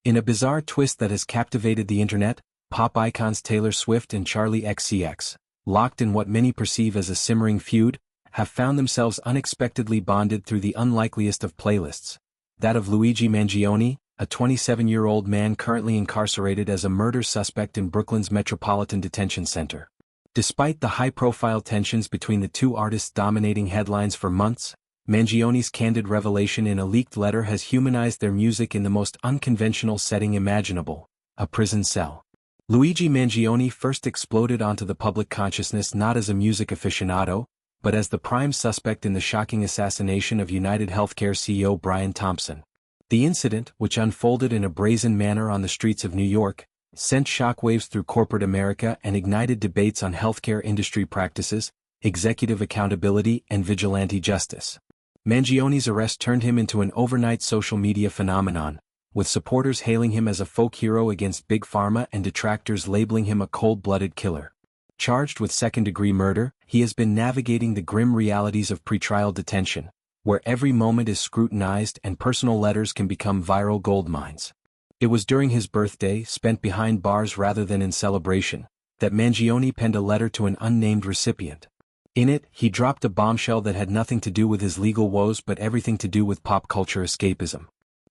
In a bizarre twist that has captivated the internet, pop icons Taylor Swift and Charli XCX, locked in what many perceive as a simmering feud, have found themselves unexpectedly bonded through the unlikeliest of playlists, that of Luigi Mangione, a 27-year-old man currently incarcerated as a murder suspect in Brooklyn's Metropolitan Detention Center. Despite the high-profile tensions between the two artists dominating headlines for months, Mangione's candid revelation in a leaked letter has humanized their music in the most unconventional setting imaginable, a prison cell. Luigi Mangione first exploded onto the public consciousness not as a music aficionado, but as the prime suspect in the shocking assassination of United Healthcare CEO Brian Thompson. The incident, which unfolded in a brazen manner on the streets of New York, sent shockwaves through corporate America and ignited debates on healthcare industry practices, executive accountability, and vigilante justice. Mangione's arrest turned him into an overnight social media phenomenon, with supporters hailing him as a folk hero against Big Pharma and detractors labeling him a cold-blooded killer. Charged with second-degree murder, he has been navigating the grim realities of pretrial detention, where every moment is scrutinized and personal letters can become viral goldmines. It was during his birthday, spent behind bars rather than in celebration, that Mangione penned a letter to an unnamed recipient. In it, he dropped a bombshell that had nothing to do with his legal woes but everything to do with pop culture escapism.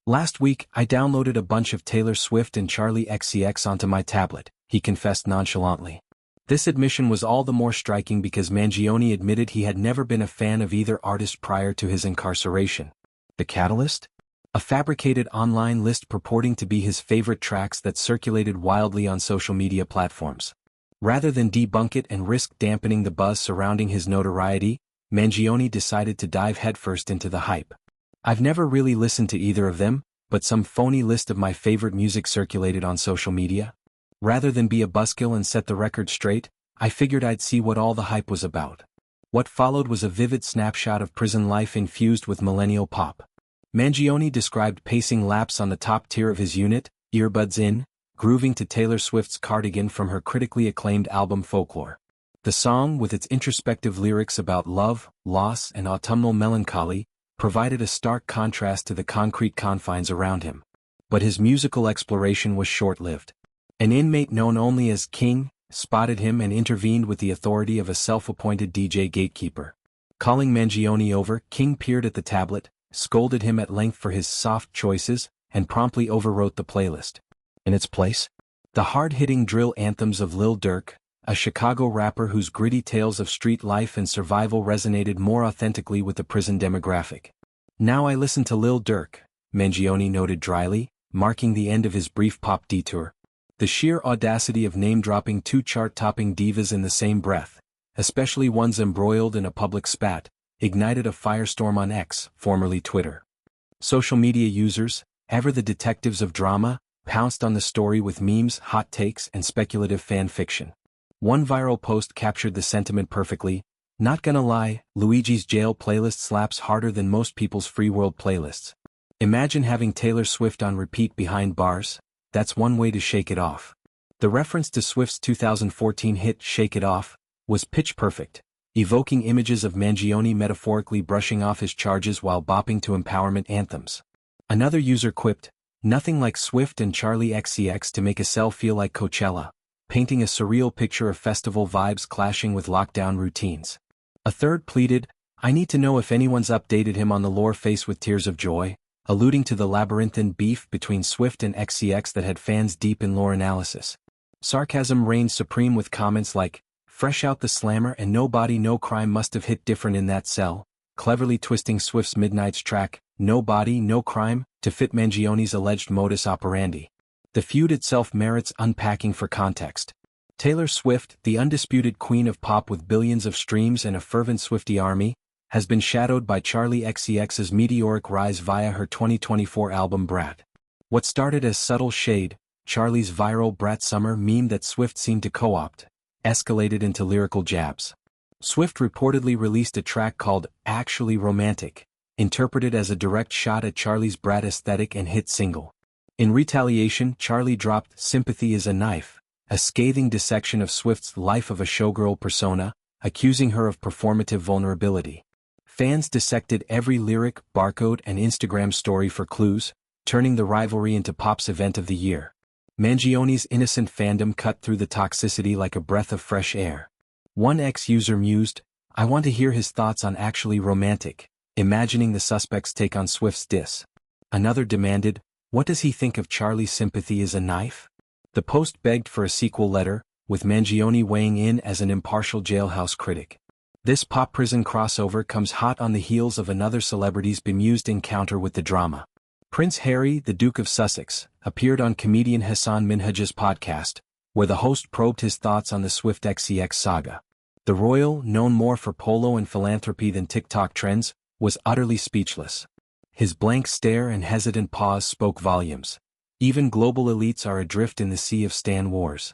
"Last week, I downloaded a bunch of Taylor Swift and Charli XCX onto my tablet," he confessed nonchalantly. This admission was all the more striking because Mangione admitted he had never been a fan of either artist prior to his incarceration. The catalyst? A fabricated online list purporting to be his favorite tracks that circulated wildly on social media platforms. Rather than debunk it and risk dampening the buzz surrounding his notoriety, Mangione decided to dive headfirst into the hype. "I've never really listened to either of them, but some phony list of my favorite music circulated on social media. Rather than be a buzzkill and set the record straight, I figured I'd see what all the hype was about." What followed was a vivid snapshot of prison life infused with millennial pop. Mangione described pacing laps on the top tier of his unit, earbuds in, grooving to Taylor Swift's Cardigan from her critically acclaimed album Folklore. The song, with its introspective lyrics about love, loss, and autumnal melancholy, provided a stark contrast to the concrete confines around him. But his musical exploration was short-lived. An inmate known only as King spotted him and intervened with the authority of a self-appointed DJ gatekeeper. Calling Mangione over, King peered at the tablet, scolded him at length for his soft choices, and promptly overwrote the playlist. In its place, the hard-hitting drill anthems of Lil Durk, a Chicago rapper whose gritty tales of street life and survival resonated more authentically with the prison demographic. "Now I listen to Lil Durk," Mangione noted dryly, marking the end of his brief pop detour. The sheer audacity of name-dropping two chart-topping divas in the same breath, especially ones embroiled in a public spat, ignited a firestorm on X, formerly Twitter. Social media users, ever the detectives of drama, pounced on the story with memes, hot takes, and speculative fan fiction. One viral post captured the sentiment perfectly. "Not gonna lie, Luigi's jail playlist slaps harder than most people's free world playlists. Imagine having Taylor Swift on repeat behind bars. That's one way to shake it off." The reference to Swift's 2014 hit Shake It Off was pitch perfect, evoking images of Mangione metaphorically brushing off his charges while bopping to empowerment anthems. Another user quipped, "Nothing like Swift and Charli XCX to make a cell feel like Coachella," painting a surreal picture of festival vibes clashing with lockdown routines. A third pleaded, "I need to know if anyone's updated him on the lore face with tears of joy," alluding to the labyrinthine beef between Swift and XCX that had fans deep in lore analysis. Sarcasm reigned supreme with comments like, "Fresh out the slammer and no body no crime must have hit different in that cell," cleverly twisting Swift's Midnight's track, "No Body, No Crime," to fit Mangione's alleged modus operandi. The feud itself merits unpacking for context. Taylor Swift, the undisputed queen of pop with billions of streams and a fervent Swiftie army, has been shadowed by Charli XCX's meteoric rise via her 2024 album Brat. What started as subtle shade, Charli's viral Brat Summer meme that Swift seemed to co-opt, escalated into lyrical jabs. Swift reportedly released a track called Actually Romantic, interpreted as a direct shot at Charli's Brat aesthetic and hit single. In retaliation, Charli dropped Sympathy is a Knife, a scathing dissection of Swift's life of a showgirl persona, accusing her of performative vulnerability. Fans dissected every lyric, barcode, and Instagram story for clues, turning the rivalry into pop's event of the year. Mangione's innocent fandom cut through the toxicity like a breath of fresh air. One ex-user mused, "I want to hear his thoughts on Actually Romantic," imagining the suspect's take on Swift's diss. Another demanded, "What does he think of Charlie's Sympathy is a Knife?" The post begged for a sequel letter, with Mangione weighing in as an impartial jailhouse critic. This pop-prison crossover comes hot on the heels of another celebrity's bemused encounter with the drama. Prince Harry, the Duke of Sussex, appeared on comedian Hassan Minhaj's podcast, where the host probed his thoughts on the Swift XCX saga. The royal, known more for polo and philanthropy than TikTok trends, was utterly speechless. His blank stare and hesitant pause spoke volumes. Even global elites are adrift in the sea of Stan Wars.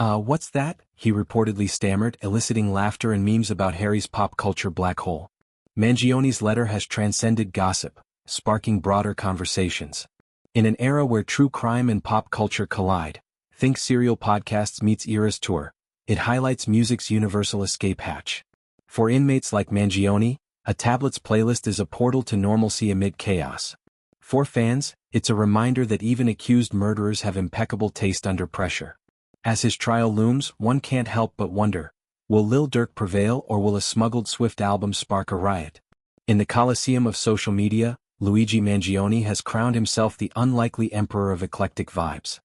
What's that?" he reportedly stammered, eliciting laughter and memes about Harry's pop culture black hole. Mangione's letter has transcended gossip, sparking broader conversations. In an era where true crime and pop culture collide, think Serial Podcasts meets Eras Tour, it highlights music's universal escape hatch. For inmates like Mangione, a tablet's playlist is a portal to normalcy amid chaos. For fans, it's a reminder that even accused murderers have impeccable taste under pressure. As his trial looms, one can't help but wonder, will Lil Durk prevail or will a smuggled Swift album spark a riot? In the Colosseum of social media, Luigi Mangione has crowned himself the unlikely emperor of eclectic vibes.